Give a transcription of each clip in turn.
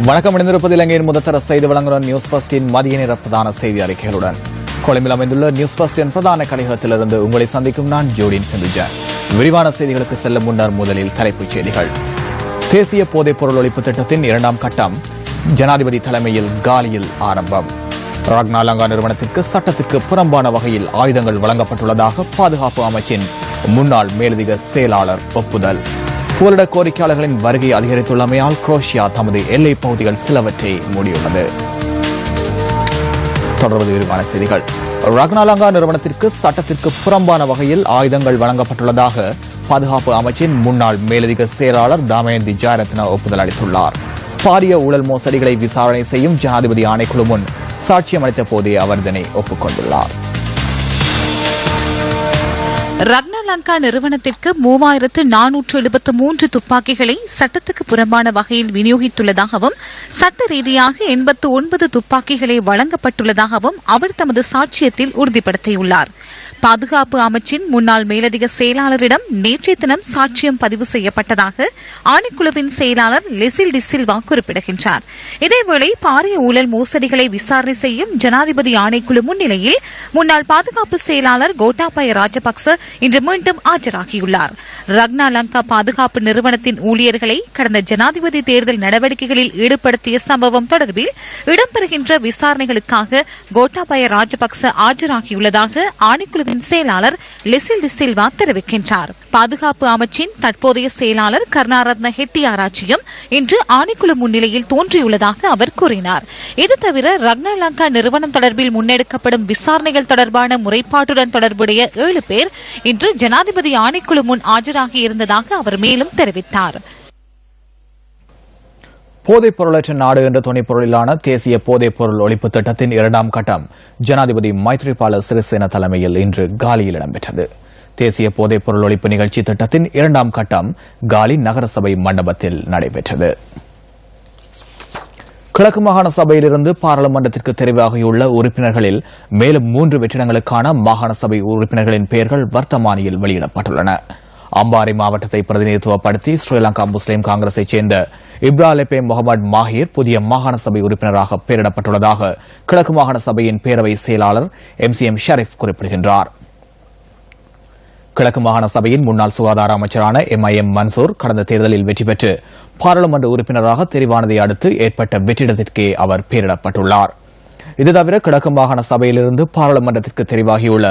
வணக்கம். இணைந்திருப்பது இலங்கையின் முதற்தர செய்தி வழங்குகிற நியூஸ் ஃபர்ஸ்டின் மதிய நேர பிரதான செய்தி அறிக்கைகளுடன் கொழும்பில் அமைந்துள்ள நியூஸ் ஃபர்ஸ்டின் பிரதான கலையகத்திலிருந்து உங்களை சந்திக்கும் நான் ஜோடின் செந்தில்ஜான். விரிவான செய்திகளுக்கு செல்லும் முன்னர் முதலில் தலைப்புச் செய்திகள். தேசிய போதைப் பொருள் ஒழிப்பு திட்டத்தின் 2ஆம் கட்டம் ஜனாதிபதி தலைமையில் காலியில் ஆரம்பம். ரக்னா லங்கா நிறுவனத்திற்கு சட்டத்துக்கு புறம்பான வகையில் ஆயுதங்கள் வழங்கப்பட்டுள்ளதாக பாதுகாப்பு அமைச்சின் முன்னாள் மேலதிக செயலாளர் ஒப்புதல். புகலிட கோரிக்கையாளர்களின் வருகை அதிகரித்துள்ளமையால் குரோஷியா தமது எல்லைப் பகுதிகள் சிலவற்றை மூடியுள்ளது. தொடர்வது விரிவான செய்திகள். ரக்னா லங்கா நிறுவனத்திற்கு சட்டத்திற்கு புறம்பான வகையில் ஆயுதங்கள் வழங்கப்பட்டுள்ளதாக பாதுகாப்பு அமைச்சின் முன்னாள் மேலதிக செயலாளர் தமயந்தி ஜெயரத்ன ஒப்புதல் அளித்துள்ளார். பாரிய ஊழல் மோசடிகளை விசாரணை செய்யும் ஜனாதிபதி ஆணைக்குழு முன் சாட்சியம் அளித்த போதே அவர் இதனை ஒப்புக்கொண்டுள்ளார். ரக்னா லங்கா நிறுவனத்திற்கு 3473 துப்பாக்கிகளை சட்டத்துக்கு புறம்பான வகையில் விநியோகித்துள்ளதாகவும் சட்ட ரீதியாக 89 துப்பாக்கிகளை வழங்கப்பட்டுள்ளதாகவும் அவர் தமது சாட்சியத்தில் உறுதிப்படுத்தியுள்ளார். பாதுகாப்பு அமைச்சின் முன்னாள் மேலதிக செயலாளரிடம் நேற்றைய தினம் சாட்சியம் பதிவு செய்யப்பட்டதாக ஆணைக்குழுவின் செயலாளர் லெசில் டிசில்வா குறிப்பிடுகின்றார். இதேவேளை பாரிய ஊழல் மோசடிகளை விசாரணை செய்யும் ஜனாதிபதி ஆணைக்குழு முன்னிலையில் முன்னாள் பாதுகாப்பு செயலாளர் கோட்டாபய ராஜபக்ச இன்று மீண்டும் ஆஜராகியுள்ளார். ரக்னா லங்கா பாதுகாப்பு நிறுவனத்தின் ஊழியர்களை கடந்த ஜனாதிபதி தேர்தல் நடவடிக்கைகளில் ஈடுபடுத்திய சம்பவம் தொடர்பில் இடம்பெறுகின்ற விசாரணைகளுக்காக கோட்டாபய ராஜபக்ச ஆஜராகியுள்ளதாக ஆணைக்குழுவின் செயலாளர் லெசில் டிசில்வா தெரிவிக்கின்றார். பாதுகாப்பு அமைச்சின் தற்போதைய செயலாளர் கருணாரத்ன ஹெட்டியாராச்சியும் இன்று ஆணைக்குழு முன்னிலையில் தோன்றியுள்ளதாக அவர் கூறினார். இது தவிர ரக்னா லங்கா நிறுவனம் தொடர்பில் முன்னெடுக்கப்படும் விசாரணைகள் தொடர்பான முறைப்பாட்டுடன் தொடர்புடைய 7 பேர் இன்று ஜனாதிபதி ஆணைக்குழு முன் ஆஜராகியிருந்ததாக அவர் மேலும் தெரிவித்தார். போதைப் பொருளற்ற நாடு என்ற துணைப்பொருளிலான தேசிய போதைப் பொருள் ஒழிப்பு திட்டத்தின் 2ஆம் கட்டம் ஜனாதிபதி மைத்ரிபால சிறிசேன தலைமையில் இன்று காலியில் இடம்பெற்றது. தேசிய போதைப் பொருள் ஒழிப்பு நிகழ்ச்சி திட்டத்தின் 2ஆம் கட்டம் காலி நகரசபை மண்டபத்தில் நடைபெற்றது. கிழக்கு மாகாண சபையிலிருந்து பாராளுமன்றத்திற்கு தெரிவாகியுள்ள உறுப்பினர்களில் மேலும் 3 வெற்றிடங்களுக்கான மாகாண சபை உறுப்பினர்களின் பெயர்கள் வர்த்தமானியில் வெளியிடப்பட்டுள்ளன. அம்பாறை மாவட்டத்தை பிரதிநிதித்துவப்படுத்தி ஸ்ரீலங்கா முஸ்லிம் காங்கிரஸைச் சேர்ந்த இப்ராலெபே முகமது மாஹிர் புதிய மாகாண சபை உறுப்பினராக பெயரிடப்பட்டுள்ளதாக கிழக்கு மாகாண சபையின் பேரவை செயலாளர் MCM ஷரீப் குறிப்பிடுகின்றார். கிழக்கு மாகாண சபையின் முன்னாள் சுகாதார அமைச்சரான MIM மன்சூர் கடந்த தேர்தலில் வெற்றி பெற்று பாராளுமன்ற உறுப்பினராக தெரிவானதை அடுத்து ஏற்பட்ட வெற்றிடத்திற்கே அவர் பெயரிடப்பட்டுள்ளார். இது தவிர கிழக்கு மாகாண சபையிலிருந்து பாராளுமன்றத்திற்கு தெரிவாகியுள்ள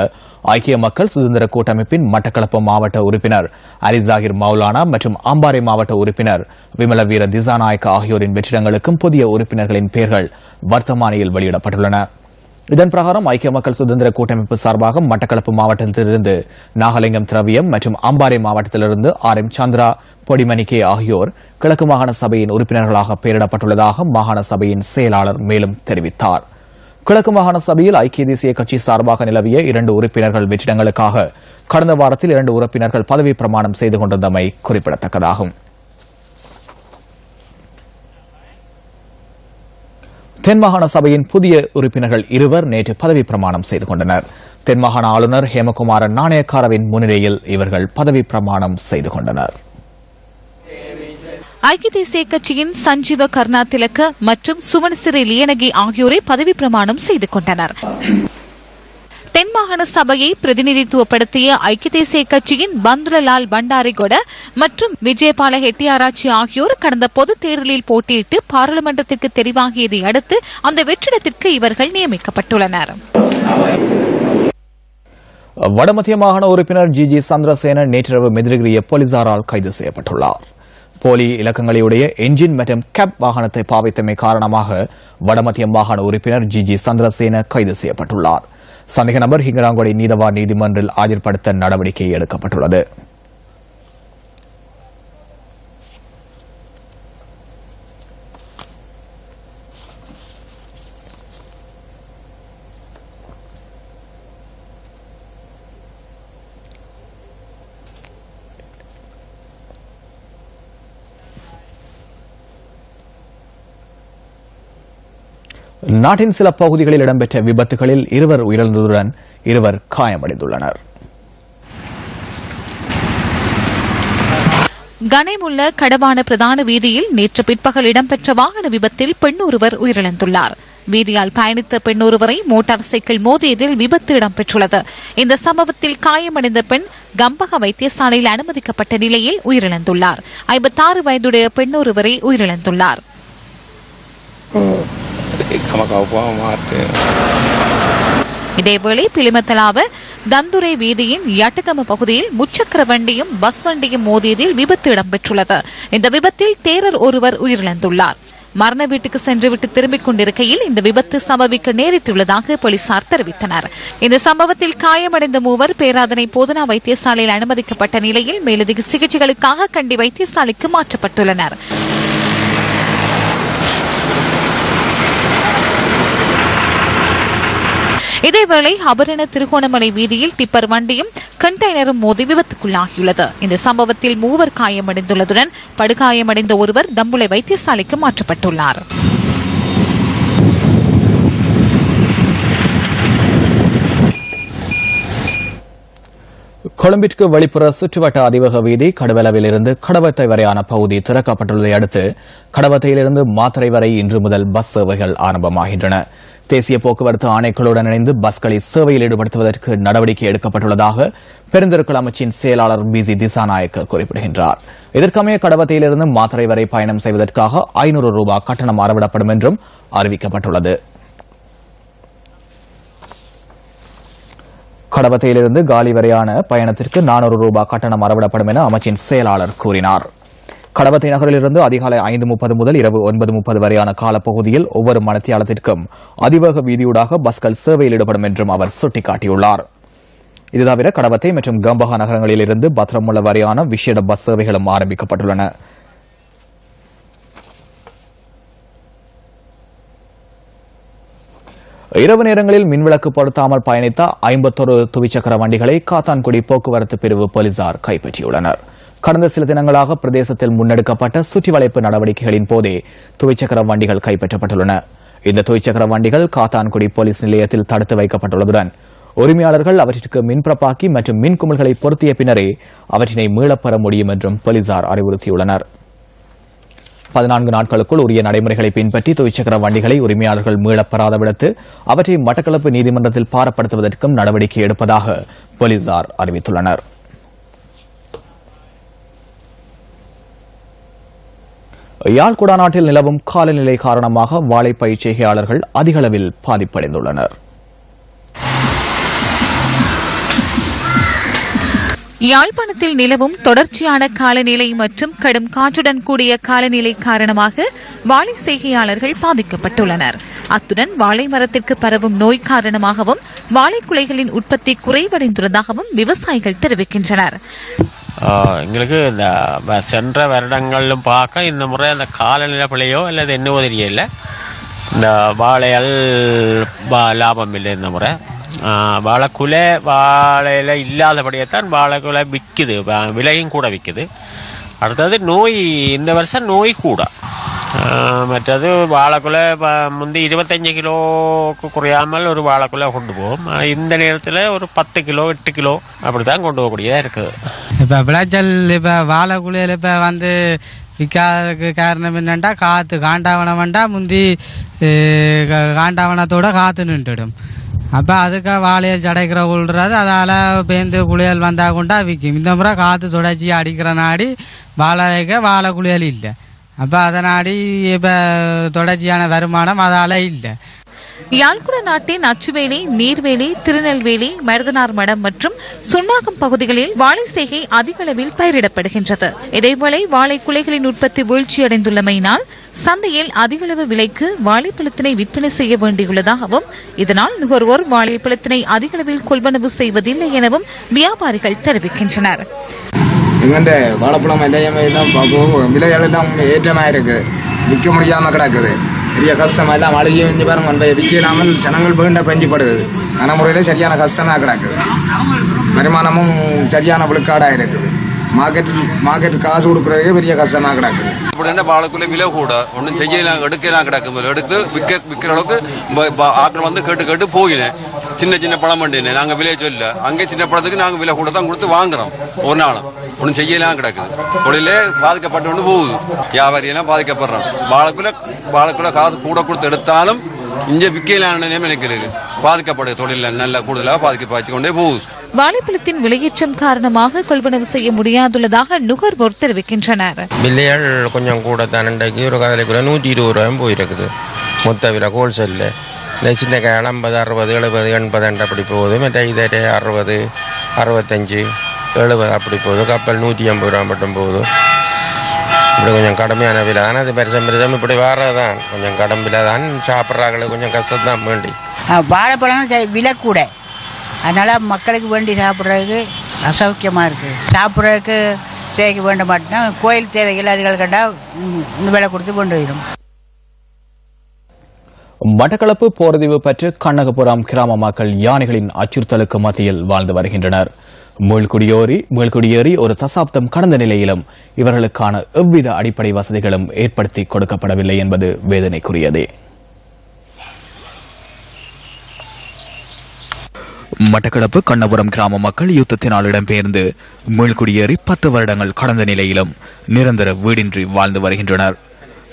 ஐக்கிய மக்கள் சுதந்திர கூட்டமைப்பின் மட்டக்களப்பு மாவட்ட உறுப்பினர் அலிசாகிர் மௌலானா மற்றும் அம்பாறை மாவட்ட உறுப்பினர் விமலவீர திசாநாயக்க ஆகியோரின் வெற்றிடங்களுக்கும் புதிய உறுப்பினர்களின் பெயர்கள் வர்த்தமானியில் வெளியிடப்பட்டுள்ளன. இதன் பிரகாரம் ஐக்கிய மக்கள் சுதந்திர கூட்டமைப்பு சார்பாக மட்டக்களப்பு மாவட்டத்திலிருந்து நாகலிங்கம் திரவியம் மற்றும் அம்பாறை மாவட்டத்திலிருந்து RM சந்திரா பொடிமணிக்கே ஆகியோர் கிழக்கு மாகாண சபையின் உறுப்பினர்களாக பெயரிடப்பட்டுள்ளதாக மாகாண சபையின் செயலாளர் மேலும் தெரிவித்தார். கிழக்கு மாகாண சபையில் ஐக்கிய தேசிய கட்சி சார்பாக நிலவிய 2 உறுப்பினர்கள் வெற்றிடங்களுக்காக கடந்த வாரத்தில் 2 உறுப்பினர்கள் பதவி பிரமாணம் செய்து கொண்டிருந்தமை குறிப்பிடத்தக்கதாகும். தென்மாகாண சபையின் புதிய உறுப்பினர்கள் 2 நேற்று பதவி பிரமாணம் செய்து கொண்டனர். தென்மாகாண ஆளுநர் ஹேமகுமார நாணயக்காரவின் முன்னிலையில் இவர்கள் பதவி பிரமாணம் செய்து கொண்டனர். ஐக்கிய தேசிய கட்சியின் சஞ்சீவ கருணாதிலக்க மற்றும் சுவனசிறி லியனகி ஆகியோரை பதவி பிரமாணம் செய்து கொண்டனர். தென்மாகாண சபையை பிரதிநிதித்துவப்படுத்திய ஐக்கிய தேசிய கட்சியின் பந்துலலால் பண்டாரிகொட மற்றும் விஜயபால ஹெட்டியாராச்சி ஆகியோர் கடந்த பொதுத் தேர்தலில் போட்டியிட்டு பாராளுமன்றத்திற்கு தெரிவாகியதை அடுத்து அந்த வெற்றிடத்திற்கு இவர்கள் நியமிக்கப்பட்டுள்ளனர். வடமத்திய மாகாண உறுப்பினர் GG சந்திரசேன நேற்றிரவு மெதிரிகிரிய போலீசாரால் கைது செய்யப்பட்டுள்ளார். போலி இலக்கங்களையுடைய என்ஜின் மற்றும் கேப் வாகனத்தை பாவித்தமை காரணமாக வடமத்திய மாகாண உறுப்பினர் GG சந்திரசேன கைது செய்யப்பட்டுள்ளார். சந்தேக நபர் ஹிங்கராங்கொடை நீதவான் நீதிமன்றில் ஆஜர்படுத்த நடவடிக்கை எடுக்கப்பட்டுள்ளது. நாட்டின் சில பகுதிகளில் இடம்பெற்ற விபத்துகளில் 2 உயிரிழந்ததுடன் 2 காயமடைந்துள்ளனர். கனேமுல்ல கடவான பிரதான வீதியில் நேற்று பிற்பகல் இடம்பெற்ற வாகன விபத்தில் பெண் ஒருவர் உயிரிழந்துள்ளார். வீதியால் பயணித்த பெண் ஒருவரை மோட்டார் சைக்கிள் மோதியதில் விபத்து இடம்பெற்றுள்ளது. இந்த சம்பவத்தில் காயமடைந்த பெண் கம்பக வைத்தியசாலையில் அனுமதிக்கப்பட்ட நிலையில் உயிரிழந்துள்ளார். 56 வயதுடைய பெண் ஒருவரை உயிரிழந்துள்ளார். இதேவேளை பிலிமத்தலாவ தந்துரை வீதியின் யட்டகம பகுதியில் முச்சக்கர வண்டியும் பஸ் வண்டியும் மோதியதில் விபத்து இடம்பெற்றுள்ளது. இந்த விபத்தில் தேரர் ஒருவர் உயிரிழந்துள்ளார். மரண வீட்டுக்கு சென்றுவிட்டு திரும்பிக் கொண்டிருக்கையில் இந்த விபத்து சம்பவிக்க நேரிட்டுள்ளதாக போலீசார் தெரிவித்தனர். இந்த சம்பவத்தில் காயமடைந்த மூவர் பேராதனை போதனா வைத்தியசாலையில் அனுமதிக்கப்பட்ட நிலையில் மேலதிக சிகிச்சைகளுக்காக கண்டி வைத்தியசாலைக்கு மாற்றப்பட்டுள்ளனர். இதேவேளை அபரண திருகோணமலை வீதியில் டிப்பர் வண்டியும் கண்டெய்னரும் மோதி விபத்துக்குள்ளாகியுள்ளது. இந்த சம்பவத்தில் மூவர் காயமடைந்துள்ளதுடன் படுகாயமடைந்த ஒருவர் தம்புளை வைத்தியசாலைக்கு மாற்றப்பட்டுள்ளார். கொழும்பிற்கு வெளிப்புற சுற்றுவட்ட அதிவேக வீதி கடவலவிலிருந்து கடவத்தை வரையான பகுதி திறக்கப்பட்டுள்ளதை அடுத்து கடவத்தையிலிருந்து மாத்தறை வரை இன்று முதல் பஸ் சேவைகள் ஆரம்பமாகின்றன. தேசிய போக்குவரத்து ஆணைக்குழுவுடன் இணைந்து பஸ்களை சேவையில் ஈடுபடுத்துவதற்கு நடவடிக்கை எடுக்கப்பட்டுள்ளதாக பெருந்தெருக்கள் அமைச்சின் செயலாளர் பிசி திசாநாயக்க குறிப்பிடுகின்றார். இதற்கமைய கடவத்தையிலிருந்து மாத்தறை வரை பயணம் செய்வதற்காக 500 ரூபாய் கட்டணம் அறவிடப்படும் என்றும் அறிவிக்கப்பட்டுள்ளது. கடவத்தையிலிருந்து காலி வரையான பயணத்திற்கு 400 ரூபாய் கட்டணம் அறவிடப்படும் என அமைச்சின் செயலாளர் கூறினார். கடவத்தை நகரிலிருந்து அதிகாலை 5:30 முதல் இரவு 9:30 வரையான காலப்பகுதியில் ஒவ்வொரு மணித்தியாலத்திற்கும் அதிவேக வீதியூடாக பஸ்கள் சேவையில் ஈடுபடும் என்றும் அவர் சுட்டிக்காட்டியுள்ளார். இதுதவிர கடவத்தை மற்றும் கம்பஹா நகரங்களில் இருந்து பத்ரமுள்ள வரையான விசேட பஸ் சேவைகளும் ஆரம்பிக்கப்பட்டுள்ளன. இரவு நேரங்களில் மின்விளக்கு பொருத்தாமல் பயணித்த 51 துவிச்சக்கர வண்டிகளை காத்தான்குடி போக்குவரத்து பிரிவு போலீசார் கைப்பற்றியுள்ளனர். கடந்த சில தினங்களாக பிரதேசத்தில் முன்னெடுக்கப்பட்ட சுற்றி வளைப்பு நடவடிக்கைகளின் போதே துவிச்சக்கர வண்டிகள் கைப்பற்றப்பட்டுள்ளன. இந்த துவிச்சக்கர வண்டிகள் காத்தான்குடி போலீஸ் நிலையத்தில் தடுத்து வைக்கப்பட்டுள்ளதுடன் உரிமையாளர்கள் அவற்றிற்கு மின்பிரப்பாக்கி மற்றும் மின் குமிழ்களை பொருத்திய பின்னரே அவற்றினை மீளப்பெற முடியும் என்றும் போலீசார் அறிவுறுத்தியுள்ளனர். 14 நாட்களுக்குள் உரிய நடைமுறைகளை பின்பற்றி துவிச்சக்கர வண்டிகளை உரிமையாளர்கள் மீளப்பெறாத விடத்து அவற்றை மட்டக்களப்பு நீதிமன்றத்தில் பாரப்படுத்துவதற்கும் நடவடிக்கை எடுப்பதாக போலீசார் அறிவித்துள்ளனர். யாழ் குடாநாட்டில் நிலவும் காலநிலை காரணமாக வாழைப்பயிர் செய்கையாளர்கள் அதிக அளவில் பாதிப்படைந்துள்ளனர். யாழ்ப்பாணத்தில் நிலவும் தொடர்ச்சியான காலநிலை மற்றும் கடும் காற்றுடன் கூடிய காலநிலை காரணமாக வாழை செய்கையாளர்கள் பாதிக்கப்பட்டுள்ளனர். அத்துடன் வாழை மரத்திற்கு பரவும் நோய் காரணமாகவும் வாழை குலைகளின் உற்பத்தி குறைவடைந்துள்ளதாகவும் விவசாயிகள் தெரிவிக்கின்றனர். எங்களுக்கு இந்த சென்ற வருடங்களிலும் பார்க்க இந்த முறை அந்த காலநிலை பிழையோ அல்லது என்னவோ தெரியல, இந்த வாழையால் லாபம் இல்லை. இந்த முறை வாழைக்குலை வாழையில இல்லாதபடியத்தான் வாழைக்குலை விற்குது, விலையும் கூட விற்குது. அடுத்தது நோய், இந்த வருஷம் நோய் கூட. மற்றது வாழைக்குலை முந்தி 25 கிலோக்கு குறையாமல் ஒரு வாழைக்குலை கொண்டு போவோம். இந்த நேரத்தில் ஒரு 10 கிலோ 8 கிலோ அப்படித்தான் கொண்டு போகக்கூடியதாக இருக்குது. இப்போ விளைச்சல் இப்போ வாழைக்குலையில் இப்போ விற்காததுக்கு காரணம் என்னென்னா காற்று காண்டாவனம் வேண்டாம், முந்தி காண்டாவனத்தோட காற்று நின்றுடும். அப்போ அதுக்கு வாழையல் சடைக்கிற விழுறாது, அதால் பேருந்து குளியல் வந்தால் கொண்டா விற்கும். இந்த முறை காற்று சுடைச்சி அடிக்கிற நாடி வாழை வைக்க வாழை குளியல் இல்லை. அப்போ அதனாடி இப்போ தொடர்ச்சியான வருமானம் அதால இல்லை. யாழ்குடா நாட்டின் அச்சுவேலி, நீர்வேலி, திருநெல்வேலி, மருதனார் மடம் மற்றும் சுண்ணாகம் பகுதிகளில் வாழை செய்கை அதிக அளவில் பயிரிடப்படுகின்றது. இதேவேளை வாழை குலைகளின் உற்பத்தி வீழ்ச்சியடைந்துள்ளமையினால் சந்தையில் அதிகளவு விலைக்கு வாழைப்பழத்தினை விற்பனை செய்ய வேண்டியுள்ளதாகவும் இதனால் நுகர்வோர் வாழைப்பழத்தினை அதிகளவில் கொள்வனவு செய்வதில்லை எனவும் வியாபாரிகள் தெரிவிக்கின்றனர். வாழைப்பழம் விலையெல்லாம் ஏற்றமாக இருக்கு, விற்க முடியாம கிடக்குது. பெரிய கஷ்டம் எல்லாம் அழுகி வந்து பாருங்க, விற்கலாமல் ஜனங்கள் வேண்ட பெஞ்சிப்படுது. நடைமுறையில் சரியான கஷ்டமாக கிடக்குது. வருமானமும் சரியான விழுக்காடாக இருக்குது. மார்க்கெட் காசு கொடுக்குறதுக்கே பெரிய கஷ்டமாக கிடக்குது. அப்படின்னா வாழைக்குள்ள விலை கூட ஒன்றும் செய்யலாம், எடுக்கலாம் கிடக்கும். எடுத்து விற்கிற அளவுக்கு ஆக்கள் வந்து கேட்டு போயினேன். சின்ன பழம் பண்ணினேன், நாங்கள் விலையை சொல்ல அங்கே சின்ன பழத்துக்கு நாங்கள் விலை கூட தான் கொடுத்து வாங்குறோம் ஒரு நாளும். ஒன்றும் செய்யலாம் கிடக்குது. தொழிலே பாதிக்கப்பட்டு கொண்டு போகுது. வியாபாரியெல்லாம் பாதிக்கப்படுறான். வாழைக்குள்ள காசு கூட கொடுத்து எடுத்தாலும் இங்கே விற்கலான நினைக்கிறது. பாதிக்கப்படுது. தொழில நல்ல கூடுதலாக பாதிக்க கொண்டே போகுது. வாழைப்பழத்தின் விலையேற்றம் காரணமாக கொள்வனவு செய்ய முடியாதுள்ளதாக நுகர்வோர் தெரிவிக்கின்றனர். விலைகள் கொஞ்சம் கூட தான். இன்றைக்கு ஒரு கதலைக்குள்ள 120 ரூபாயும் போயிருக்குது மொத்த விலை ஹோல்சேலில். இந்த சின்ன காய் 50, 60, 70, 80 அப்படி போகுது. மற்ற இதே 60, 65, 70 அப்படி போகுது. கப்பல் 150 ரூபா மட்டும் போகுது. இப்படி கொஞ்சம் கடுமையான விலை தான். அது பெருசம் இப்படி வரதான் கொஞ்சம் கடும் விலை தான். சாப்பிட்றாங்களுக்கு கொஞ்சம் கஷ்டம் தான் வேண்டி. வாழைப்பழம் விலை கூட, அதனால மக்களுக்கு வேண்டி சாப்பிட்றதுக்கு அசௌக்கியமாக இருக்குது. சாப்பிட்றதுக்கு தேவைக்கு வேண்ட மாட்டேன்னா கோயில் தேவைகள் அதுகள் கண்டால் விலை கொடுத்து கொண்டு வரும். மட்டக்களப்பு போர்தீவு பெற்று கண்ணகபுரம் கிராம மக்கள் யானைகளின் அச்சுறுத்தலுக்கு மத்தியில் வாழ்ந்து வருகின்றனர். மீள்குடியேறி ஒரு தசாப்தம் கடந்த நிலையிலும் இவர்களுக்கான எவ்வித அடிப்படை வசதிகளும் ஏற்படுத்தி கொடுக்கப்படவில்லை என்பது வேதனைக்குரியதே. மட்டக்களப்பு கண்ணபுரம் கிராம மக்கள் யுத்தத்தினால் இடம்பெயர்ந்து மீள்குடியேறி 10 வருடங்கள் கடந்த நிலையிலும் நிரந்தர வீடின்றி வாழ்ந்து வருகின்றனர்.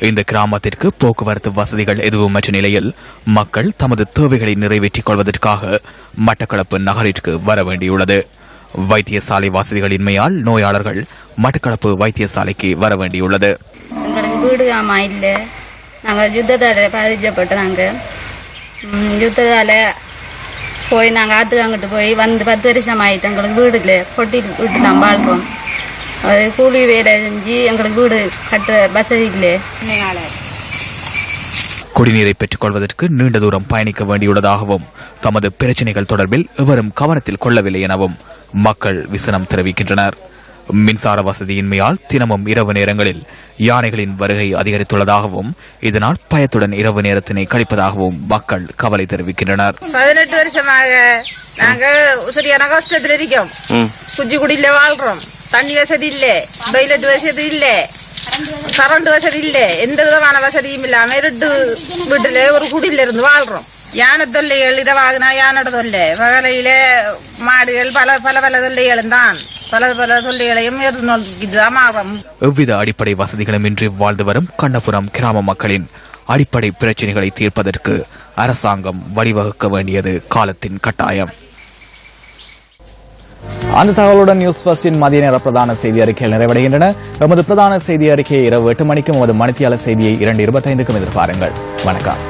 இந்த கிராமத்திற்கு போக்குவரத்து வசதிகள் எதுவுமற்ற நிலையில் மக்கள் தமது தேவைகளை நிறைவேற்றிக் கொள்வதற்காக மட்டக்களப்பு நகரிற்கு வர வேண்டியுள்ளது. வைத்தியசாலை வசதிகளின்மையால் நோயாளர்கள் மட்டக்களப்பு வைத்தியசாலைக்கு வர வேண்டியுள்ளது. எங்களுக்கு வீடு ஆமா இல்ல. நாங்கள் யுத்தத்தால பாதிக்கப்பட்டோம். யுத்தத்தால போய் நாங்கள் ஆத்துக்காங்கிட்டு போய் வந்து 10 வருஷம் ஆயிடுச்சு. எங்களுக்கு வீடு இல்லை. கொட்டி விட்டு தான் வாழ்றோம். அது கூலி வேலை செஞ்சு எங்களுக்கு வீடு கட்ட வசதி இல்லை. குடிநீரை பெற்றுக் கொள்வதற்கு நீண்ட தூரம் பயணிக்க வேண்டியுள்ளதாகவும் தமது பிரச்சினைகள் தொடர்பில் எவரும் கவனத்தில் கொள்ளவில்லை எனவும் மக்கள் விசனம் தெரிவிக்கின்றனர். மின்சார வசதியின்மையால் தினமும் இரவு நேரங்களில் யானைகளின் வருகை அதிகரித்துள்ளதாகவும் இதனால் பயத்துடன் இரவு நேரத்தினை கழிப்பதாகவும் மக்கள் கவலை தெரிவிக்கின்றனர். 18 வருஷமாக நாங்க சரியான கஷ்டத்துல இருக்கோம். குச்சி குடியில வாழ்றோம். தண்ணி வசதி இல்ல, டொய்லெட் வசதி இல்ல, கரண்ட் வசதி இல்ல, எந்த விதமான வசதியும் இல்லாம இருட்டு வீட்டுல ஒரு குடியில இருந்து வாழ்றோம். யானை தொல்லைகள் இரவாகுனா யானோட தொல்லை, பகலையில மாடுகள் பல பல பல தொல்லைகளும் தான். பல பல தொல்லைகளையும் எவ்வித அடிப்படை வசதிகளும் இன்றி வாழ்ந்து வரும் கண்ணபுரம் கிராம மக்களின் அடிப்படை பிரச்சினைகளை தீர்ப்பதற்கு அரசாங்கம் வழிவகுக்க வேண்டியது காலத்தின் கட்டாயம். அந்த தகவலுடன் நியூஸ் ஃபர்ஸ்டின் மதிய நேர பிரதான செய்தி அறிக்கைகள் நிறைவடைகின்றன. எமது பிரதான செய்தி அறிக்கையை இரவு 8 மணிக்கும் எமது மணித்தியால செய்தியை 2:25க்கும் எதிர்பாருங்கள். வணக்கம்.